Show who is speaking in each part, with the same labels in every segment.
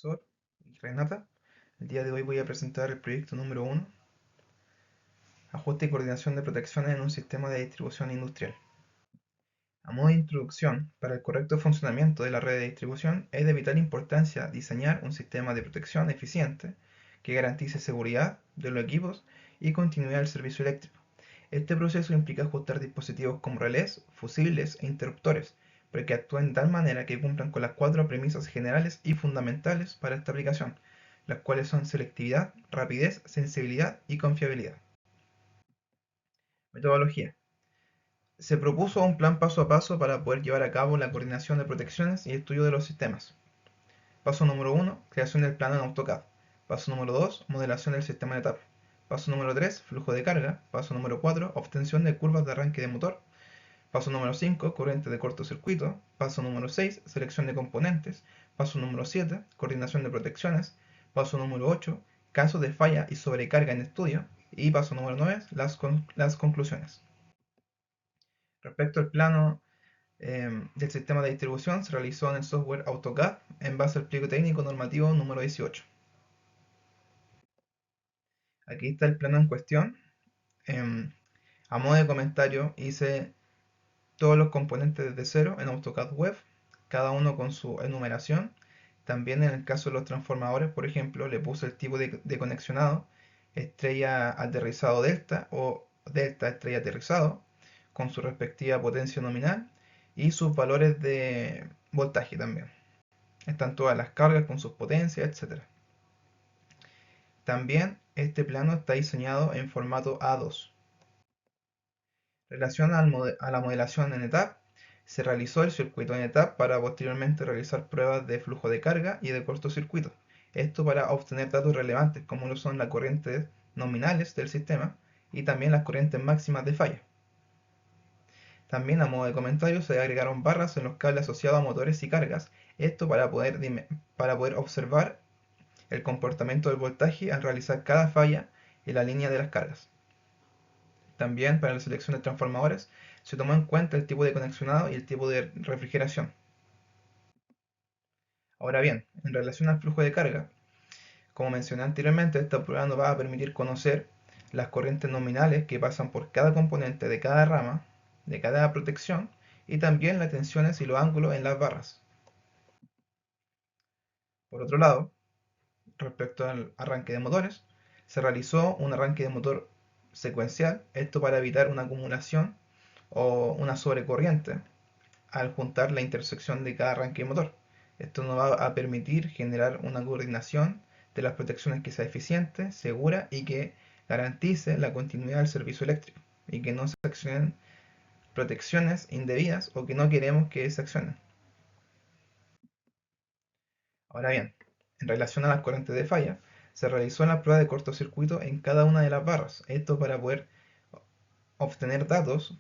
Speaker 1: profesor Renata. El día de hoy voy a presentar el proyecto número 1, ajuste y coordinación de protecciones en un sistema de distribución industrial. A modo de introducción, para el correcto funcionamiento de la red de distribución es de vital importancia diseñar un sistema de protección eficiente que garantice seguridad de los equipos y continuidad del servicio eléctrico. Este proceso implica ajustar dispositivos como relés, fusibles e interruptores para que actúen de tal manera que cumplan con las 4 premisas generales y fundamentales para esta aplicación, las cuales son selectividad, rapidez, sensibilidad y confiabilidad. Metodología. Se propuso un plan paso a paso para poder llevar a cabo la coordinación de protecciones y estudio de los sistemas. Paso número 1, creación del plano en AutoCAD. Paso número 2, modelación del sistema de etapa. Paso número 3, flujo de carga. Paso número 4, obtención de curvas de arranque de motor. Paso número 5, corriente de cortocircuito. Paso número 6, selección de componentes. Paso número 7, coordinación de protecciones. Paso número 8, casos de falla y sobrecarga en estudio. Y paso número 9, las conclusiones. Respecto al plano del sistema de distribución, se realizó en el software AutoCAD en base al pliego técnico normativo número 18. Aquí está el plano en cuestión. A modo de comentario, hice todos los componentes desde cero en AutoCAD Web, cada uno con su enumeración. También en el caso de los transformadores, por ejemplo, le puse el tipo de conexionado, estrella aterrizado delta o delta estrella aterrizado, con su respectiva potencia nominal y sus valores de voltaje también. Están todas las cargas con sus potencias, etc. También este plano está diseñado en formato A2. Relación a la modelación en ETAP, se realizó el circuito en ETAP para posteriormente realizar pruebas de flujo de carga y de cortocircuito. Esto para obtener datos relevantes como lo son las corrientes nominales del sistema y también las corrientes máximas de falla. También a modo de comentario se agregaron barras en los cables asociados a motores y cargas, esto para poder observar el comportamiento del voltaje al realizar cada falla en la línea de las cargas. También para la selección de transformadores se tomó en cuenta el tipo de conexionado y el tipo de refrigeración. Ahora bien, en relación al flujo de carga, como mencioné anteriormente, esta prueba nos va a permitir conocer las corrientes nominales que pasan por cada componente de cada rama, de cada protección, y también las tensiones y los ángulos en las barras. Por otro lado, respecto al arranque de motores, se realizó un arranque de motor secuencial, esto para evitar una acumulación o una sobrecorriente al juntar la intersección de cada arranque de motor. Esto nos va a permitir generar una coordinación de las protecciones que sea eficiente, segura y que garantice la continuidad del servicio eléctrico y que no se accionen protecciones indebidas o que no queremos que se accionen. Ahora bien, en relación a las corrientes de falla, se realizó la prueba de cortocircuito en cada una de las barras, esto para poder obtener datos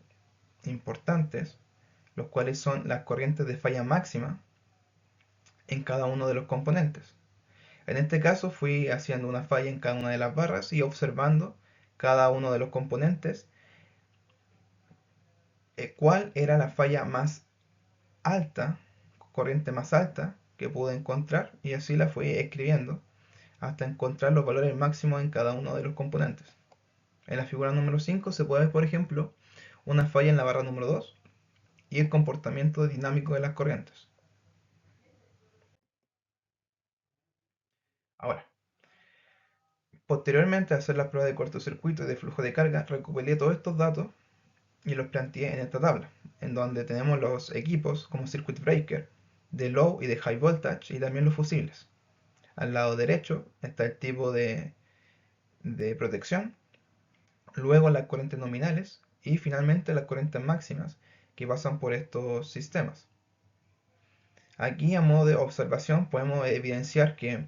Speaker 1: importantes, los cuales son las corrientes de falla máxima en cada uno de los componentes. En este caso fui haciendo una falla en cada una de las barras y observando cada uno de los componentes cuál era la falla más alta, corriente más alta que pude encontrar, y así la fui escribiendo hasta encontrar los valores máximos en cada uno de los componentes. En la figura número 5 se puede ver, por ejemplo, una falla en la barra número 2 y el comportamiento dinámico de las corrientes. Ahora, posteriormente a hacer las pruebas de cortocircuito y de flujo de carga, recopilé todos estos datos y los planteé en esta tabla, en donde tenemos los equipos como Circuit Breaker, de Low y de High Voltage y también los fusibles. Al lado derecho está el tipo de protección, luego las corrientes nominales y finalmente las corrientes máximas que pasan por estos sistemas. Aquí a modo de observación podemos evidenciar que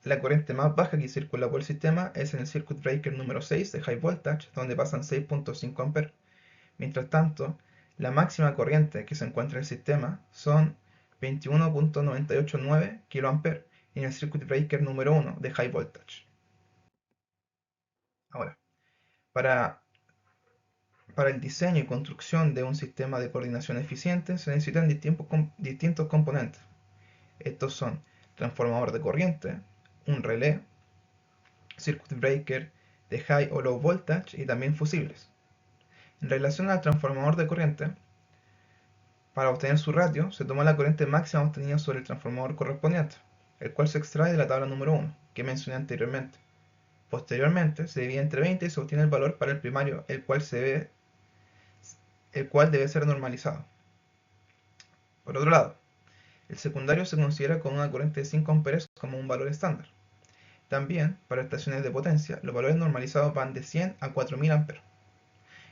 Speaker 1: la corriente más baja que circula por el sistema es en el Circuit Breaker número 6 de High Voltage, donde pasan 6.5 A. Mientras tanto, la máxima corriente que se encuentra en el sistema son 21.989 kA en el Circuit Breaker número 1 de High Voltage. Ahora, para, para el diseño y construcción de un sistema de coordinación eficiente se necesitan distintos componentes. Estos son transformador de corriente, un relé, circuit breaker de high o low voltage y también fusibles. En relación al transformador de corriente, para obtener su ratio se toma la corriente máxima obtenida sobre el transformador correspondiente, el cual se extrae de la tabla número 1, que mencioné anteriormente. Posteriormente se divide entre 20 y se obtiene el valor para el primario, el cual debe ser normalizado. Por otro lado, el secundario se considera con una corriente de 5 amperes como un valor estándar. También, para estaciones de potencia, los valores normalizados van de 100 a 4000 amperes.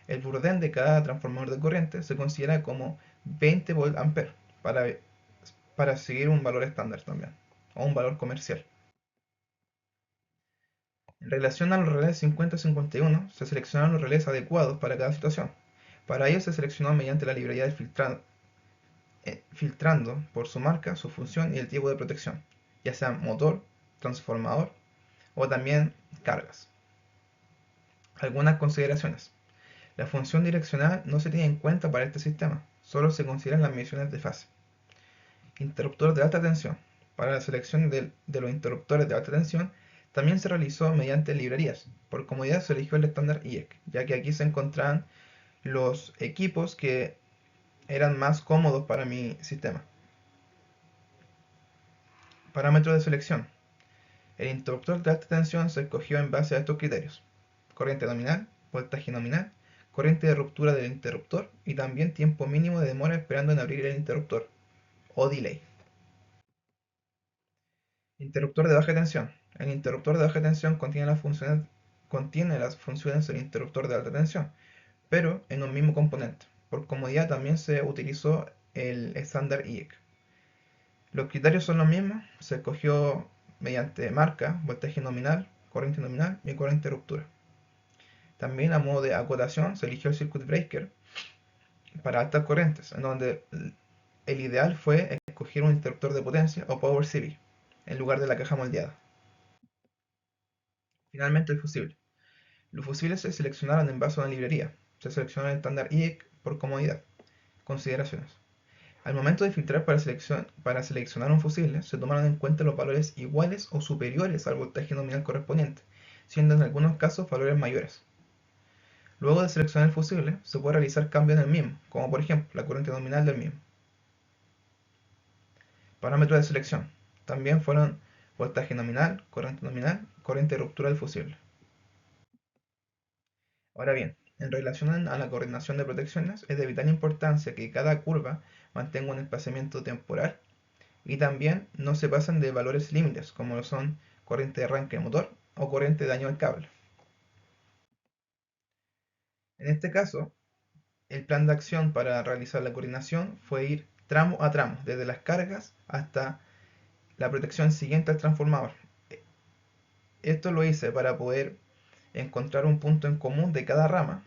Speaker 1: El Bourdais de cada transformador de corriente se considera como 20 volt ampere para seguir un valor estándar también, o un valor comercial. En relación a los relés 50-51, se seleccionaron los relés adecuados para cada situación. Para ello se seleccionó mediante la librería de filtrando por su marca, su función y el tipo de protección, ya sea motor, transformador o también cargas. Algunas consideraciones. La función direccional no se tiene en cuenta para este sistema, solo se consideran las mediciones de fase. Interruptor de alta tensión. Para la selección de los interruptores de alta tensión también se realizó mediante librerías. Por comodidad se eligió el estándar IEC, ya que aquí se encontraban los equipos que eran más cómodos para mi sistema. Parámetros de selección. El interruptor de alta tensión se escogió en base a estos criterios: corriente nominal, voltaje nominal, corriente de ruptura del interruptor y también tiempo mínimo de demora esperando en abrir el interruptor, o delay. Interruptor de baja tensión. El interruptor de baja tensión contiene las funciones del interruptor de alta tensión, pero en un mismo componente. Por comodidad también se utilizó el estándar IEC. Los criterios son los mismos, se escogió mediante marca, voltaje nominal, corriente nominal y corriente de ruptura. También a modo de acotación se eligió el circuit breaker para altas corrientes, en donde el ideal fue escoger un interruptor de potencia o power CV en lugar de la caja moldeada. Finalmente, el fusible. Los fusibles se seleccionaron en base a una librería. Se seleccionó el estándar IEC por comodidad. Consideraciones. Al momento de filtrar para seleccionar un fusible, se tomaron en cuenta los valores iguales o superiores al voltaje nominal correspondiente, siendo en algunos casos valores mayores. Luego de seleccionar el fusible, se puede realizar cambios en el mismo, como por ejemplo la corriente nominal del mismo. Parámetros de selección. También fueron voltaje nominal, corriente de ruptura del fusible. Ahora bien, en relación a la coordinación de protecciones, es de vital importancia que cada curva mantenga un espaciamiento temporal y también no se pasen de valores límites, como lo son corriente de arranque de motor o corriente de daño al cable. En este caso, el plan de acción para realizar la coordinación fue ir tramo a tramo, desde las cargas hasta la protección siguiente al transformador. Esto lo hice para poder encontrar un punto en común de cada rama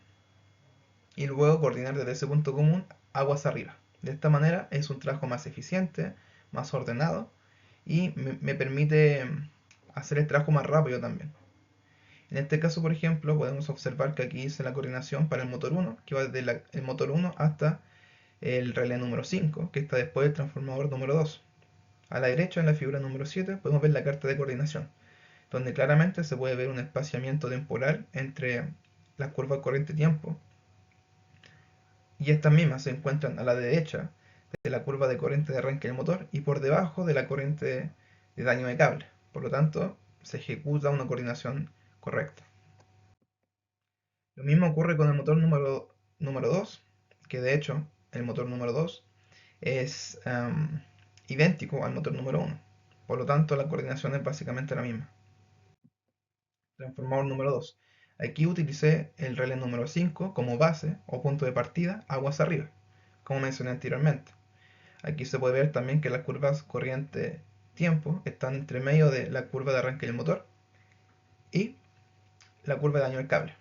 Speaker 1: y luego coordinar desde ese punto común aguas arriba. De esta manera es un trabajo más eficiente, más ordenado y me permite hacer el trabajo más rápido también. En este caso, por ejemplo, podemos observar que aquí hice la coordinación para el motor 1, que va desde el motor 1 hasta el relé número 5, que está después del transformador número 2. A la derecha, en la figura número 7, podemos ver la carta de coordinación, donde claramente se puede ver un espaciamiento temporal entre las curvas corriente-tiempo, y estas mismas se encuentran a la derecha de la curva de corriente de arranque del motor y por debajo de la corriente de daño de cable. Por lo tanto, se ejecuta una coordinación correcta. Lo mismo ocurre con el motor número 2, que de hecho el motor número 2 es idéntico al motor número 1. Por lo tanto, la coordinación es básicamente la misma. Transformador número 2. Aquí utilicé el relé número 5 como base o punto de partida aguas arriba, como mencioné anteriormente. Aquí se puede ver también que las curvas corriente-tiempo están entre medio de la curva de arranque del motor y la curva de daño del cable.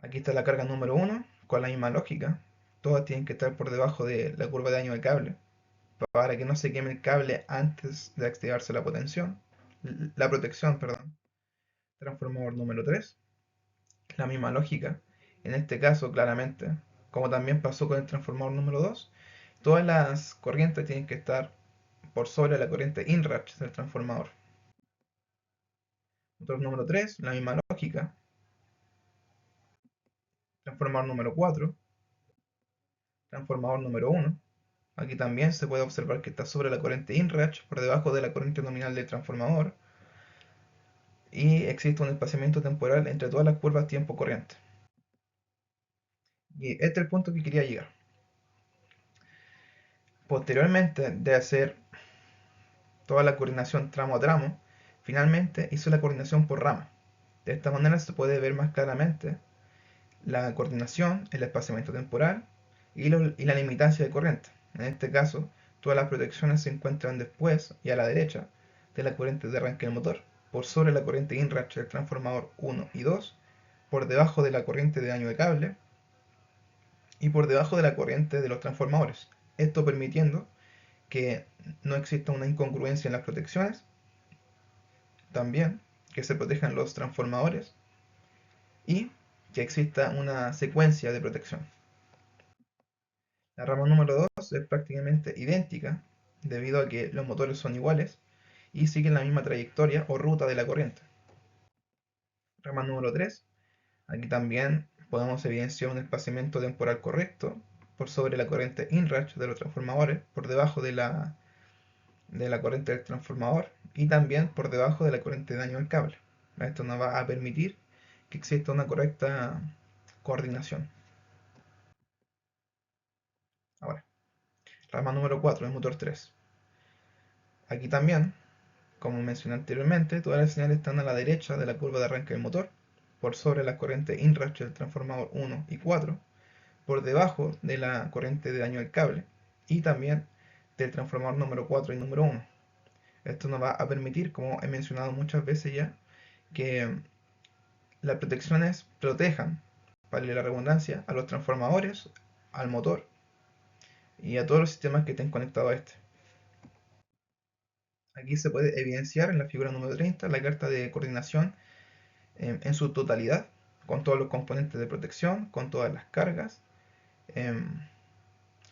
Speaker 1: Aquí está la carga número 1 con la misma lógica. Todas tienen que estar por debajo de la curva de daño del cable para que no se queme el cable antes de activarse la protección, perdón. Transformador número 3, la misma lógica. En este caso, claramente, como también pasó con el transformador número 2, Todas las corrientes tienen que estar por sobre la corriente INRACH del transformador. Motor número 3, la misma lógica. Transformador número 4, transformador número 1. Aquí también se puede observar que está sobre la corriente INRACH, por debajo de la corriente nominal del transformador. Y existe un espaciamiento temporal entre todas las curvas tiempo-corriente. Y este es el punto que quería llegar. Posteriormente de hacer toda la coordinación tramo a tramo, finalmente hizo la coordinación por rama. De esta manera se puede ver más claramente la coordinación, el espaciamiento temporal y la limitancia de corriente. En este caso, todas las protecciones se encuentran después y a la derecha de la corriente de arranque del motor, por sobre la corriente INRACH del transformador 1 y 2, por debajo de la corriente de daño de cable y por debajo de la corriente de los transformadores. Esto permitiendo que no exista una incongruencia en las protecciones, también que se protejan los transformadores y que exista una secuencia de protección. La rama número 2 es prácticamente idéntica debido a que los motores son iguales y siguen la misma trayectoria o ruta de la corriente. Rama número 3, aquí también podemos evidenciar un espaciamiento temporal correcto por sobre la corriente INRACH de los transformadores, por debajo de la corriente del transformador y también por debajo de la corriente de daño del cable. Esto nos va a permitir que exista una correcta coordinación. Ahora, rama número 4, el motor 3. Aquí también, como mencioné anteriormente, todas las señales están a la derecha de la curva de arranque del motor, por sobre la corriente INRACH del transformador 1 y 4, por debajo de la corriente de daño del cable y también del transformador número 4 y número 1. Esto nos va a permitir, como he mencionado muchas veces ya, que las protecciones protejan, para la redundancia, a los transformadores, al motor y a todos los sistemas que estén conectados a este. Aquí se puede evidenciar en la figura número 30 la carta de coordinación en su totalidad, con todos los componentes de protección, con todas las cargas.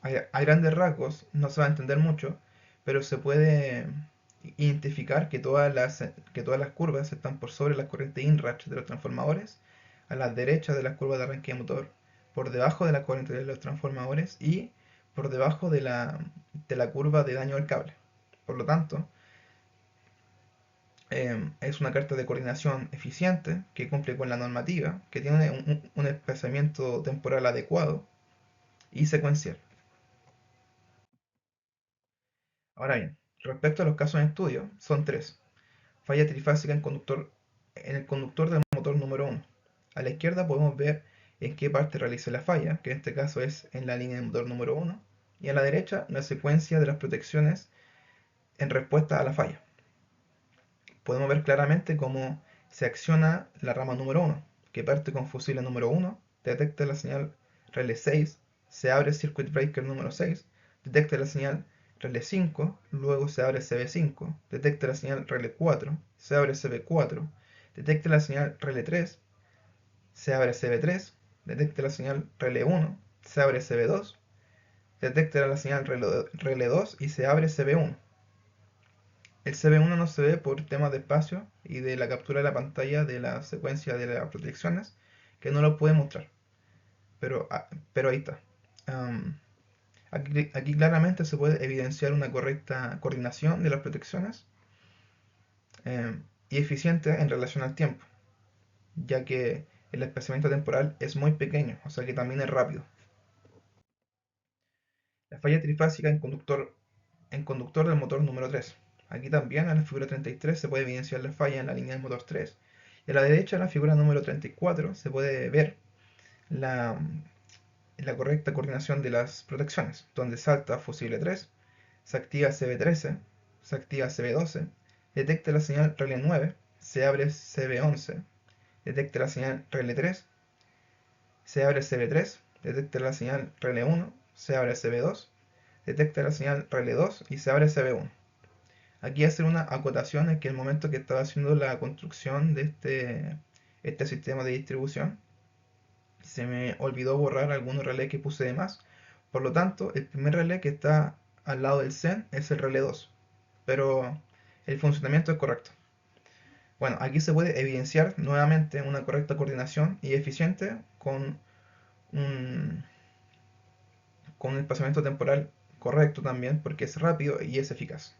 Speaker 1: A grandes rasgos no se va a entender mucho, pero se puede identificar que todas las curvas están por sobre la corriente INRACH de los transformadores, a la derecha de las curvas de arranque de motor, por debajo de la corriente de los transformadores y por debajo de la curva de daño del cable. Por lo tanto, es una carta de coordinación eficiente que cumple con la normativa, que tiene un espaciamiento temporal adecuado y secuencial. Ahora bien, respecto a los casos en estudio, son tres. Falla trifásica en el conductor del motor número 1. A la izquierda podemos ver en qué parte realiza la falla, que en este caso es en la línea del motor número 1, y a la derecha la secuencia de las protecciones en respuesta a la falla. Podemos ver claramente cómo se acciona la rama número 1, que parte con fusible número 1, detecta la señal relé 6, se abre circuit breaker número 6, detecta la señal relé 5, luego se abre CB5, detecta la señal relé 4, se abre CB4, detecta la señal relé 3, se abre CB3, detecta la señal relé 1, se abre CB2, detecta la señal relé 2 y se abre CB1. El CB1 no se ve por temas de espacio y de la captura de la pantalla de la secuencia de las protecciones, que no lo puede mostrar. Pero ahí está. Aquí claramente se puede evidenciar una correcta coordinación de las protecciones y eficiente en relación al tiempo, ya que el espaciamiento temporal es muy pequeño, o sea que también es rápido. La falla trifásica en conductor del motor número 3. Aquí también en la figura 33 se puede evidenciar la falla en la línea del motor 3. Y a la derecha, en la figura número 34, se puede ver la, la correcta coordinación de las protecciones, donde salta fusible 3, se activa CB13, se activa CB12, detecta la señal relé 9, se abre CB11, detecta la señal relé 3, se abre CB3, detecta la señal relé 1, se abre CB2, detecta la señal relé 2 y se abre CB1. Aquí hacer una acotación es que el momento que estaba haciendo la construcción de este sistema de distribución, se me olvidó borrar algunos relés que puse de más, Por lo tanto, el primer relé que está al lado del CEN es el relé 2, pero el funcionamiento es correcto. Bueno, aquí se puede evidenciar nuevamente una correcta coordinación y eficiente un, con un espaciamiento temporal correcto también, porque es rápido y es eficaz.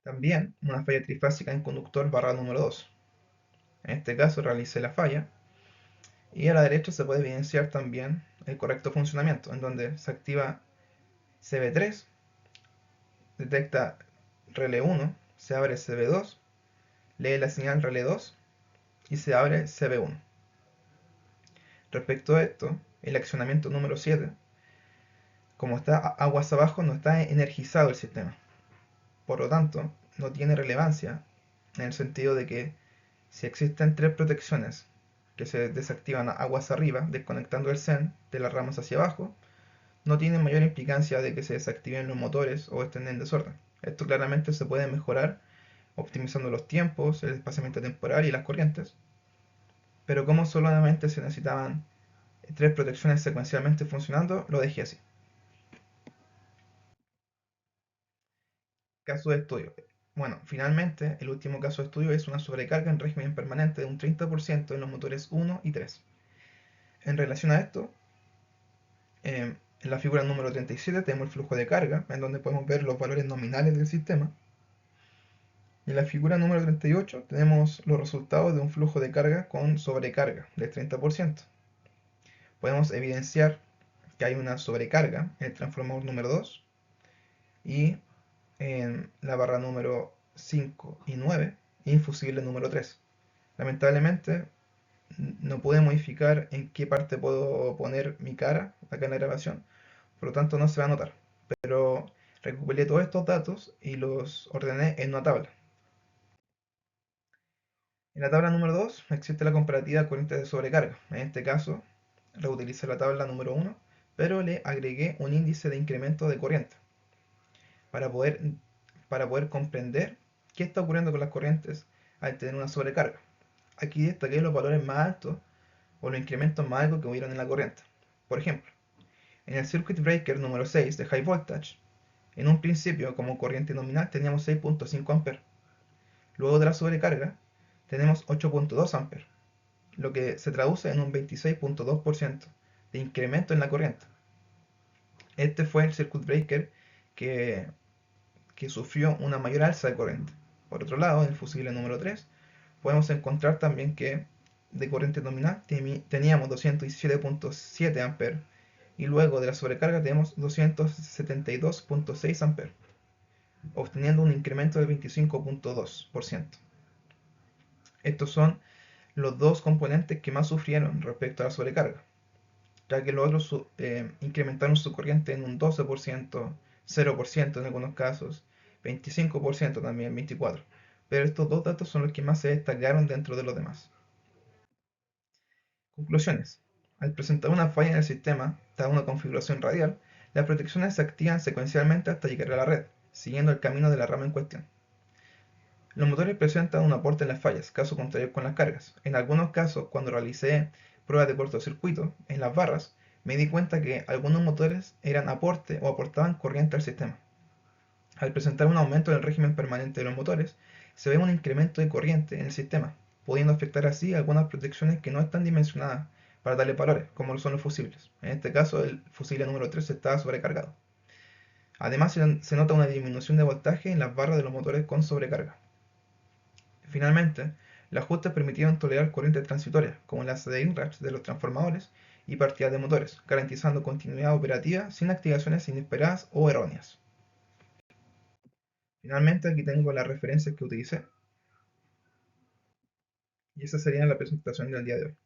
Speaker 1: También una falla trifásica en conductor barra número 2. En este caso realicé la falla y a la derecha se puede evidenciar también el correcto funcionamiento, en donde se activa CB3, detecta relé 1, se abre CB2, lee la señal relé 2 y se abre CB1. Respecto a esto, el accionamiento número 7, como está aguas abajo, no está energizado el sistema. Por lo tanto, no tiene relevancia en el sentido de que si existen tres protecciones que se desactivan aguas arriba, desconectando el CEN de las ramas hacia abajo, no tiene mayor implicancia de que se desactiven los motores o estén en desorden. Esto claramente se puede mejorar optimizando los tiempos, el espaciamiento temporal y las corrientes, pero como solamente se necesitaban tres protecciones secuencialmente funcionando, lo dejé así. Caso de estudio. Bueno, finalmente, el último caso de estudio es una sobrecarga en régimen permanente de un 30% en los motores 1 y 3. En relación a esto, en la figura número 37 tenemos el flujo de carga, en donde podemos ver los valores nominales del sistema. Y en la figura número 38 tenemos los resultados de un flujo de carga con sobrecarga del 30%. Podemos evidenciar que hay una sobrecarga en el transformador número 2 y en la barra número 5 y 9 y infusible número 3. Lamentablemente no pude modificar en qué parte puedo poner mi cara acá en la grabación, por lo tanto no se va a notar, pero recopilé todos estos datos y los ordené en una tabla. En la tabla número 2 existe la comparativa de corrientes de sobrecarga. En este caso, reutilicé la tabla número 1, pero le agregué un índice de incremento de corriente para poder, para poder comprender qué está ocurriendo con las corrientes al tener una sobrecarga. Aquí destaqué los valores más altos o los incrementos más altos que hubieron en la corriente. Por ejemplo, en el circuit breaker número 6 de high voltage, en un principio como corriente nominal teníamos 6.5 A. Luego de la sobrecarga tenemos 8.2 A, lo que se traduce en un 26.2% de incremento en la corriente. Este fue el circuit breaker que, que sufrió una mayor alza de corriente. Por otro lado, en el fusible número 3, podemos encontrar también que de corriente nominal teníamos 217.7 A y luego de la sobrecarga tenemos 272.6 A, obteniendo un incremento del 25.2%. Estos son los dos componentes que más sufrieron respecto a la sobrecarga, ya que los otros incrementaron su corriente en un 12%, 0% en algunos casos, 25% también, 24%. Pero estos dos datos son los que más se destacaron dentro de los demás. Conclusiones. Al presentar una falla en el sistema, dada una configuración radial, las protecciones se activan secuencialmente hasta llegar a la red, siguiendo el camino de la rama en cuestión. Los motores presentan un aporte en las fallas, caso contrario con las cargas. En algunos casos, cuando realicé pruebas de cortocircuito en las barras, me di cuenta que algunos motores eran aporte o aportaban corriente al sistema. Al presentar un aumento en el régimen permanente de los motores, se ve un incremento de corriente en el sistema, pudiendo afectar así algunas protecciones que no están dimensionadas para tales valores, como lo son los fusibles. En este caso, el fusible número 3 estaba sobrecargado. Además, se nota una disminución de voltaje en las barras de los motores con sobrecarga. Finalmente, los ajustes permitieron tolerar corrientes transitorias, como las de inrush de los transformadores y partidas de motores, garantizando continuidad operativa sin activaciones inesperadas o erróneas. Finalmente, aquí tengo las referencias que utilicé y esa sería la presentación del día de hoy.